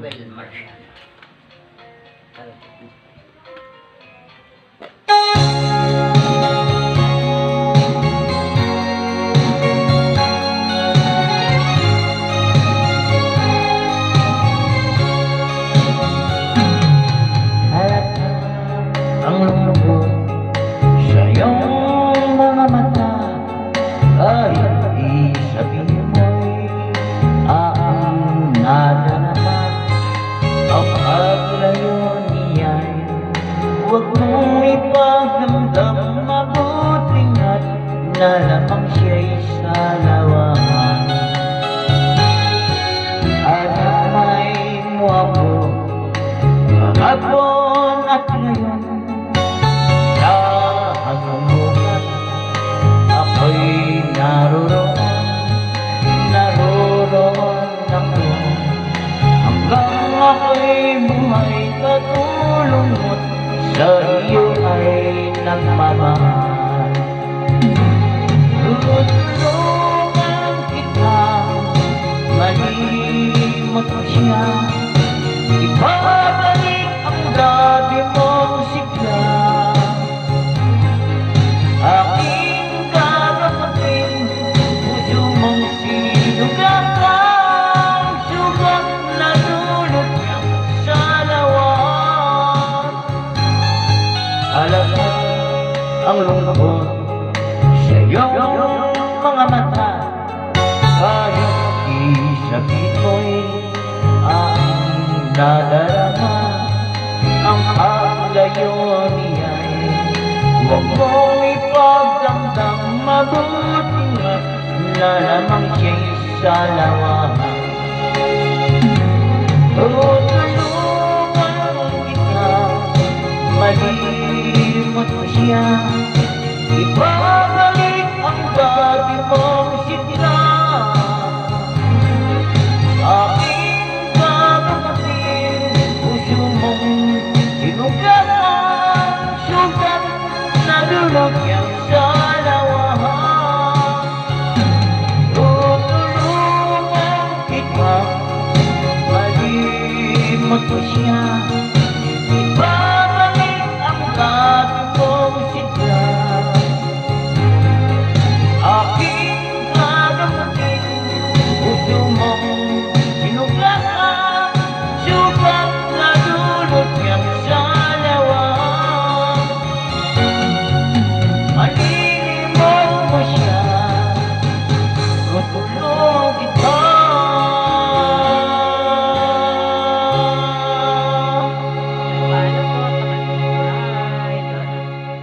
Manuel Marcial. Ang lungkot sa iyong mga mata ay isabihin mo'y aking nadarama. Ang paglayo niya'y huwag mong ipagdamdam, mabuting at nalamang siya'y sa lawangan. At may muabo kahapon at ngayon sa hangumugan, ako'y naroroon ako hanggang ako'y buhay katulungot sa iyo ay nagmamahal. Tutulungan kita, malimot mo siya, ibabalik ang dati mong sigla. Aking gagawin, puso mong sinugat ang sugat na dulot niya sa lawan. Alam mo ang lungkot sa iyong mga mata, kahit isabihin mo'y aking nadarama. Ang paglayo niya'y huwag mong ipagdamdam, mabuti nga na lamang siya'y sa lawangan. Tutulungan kita, malimot mo siya, ibabalik ang dati mong sigla. Aking gagawin, puso mong sinugat ang sugat na dulot niyang sa lawahan. Tutulungan kita, malimot mo siya,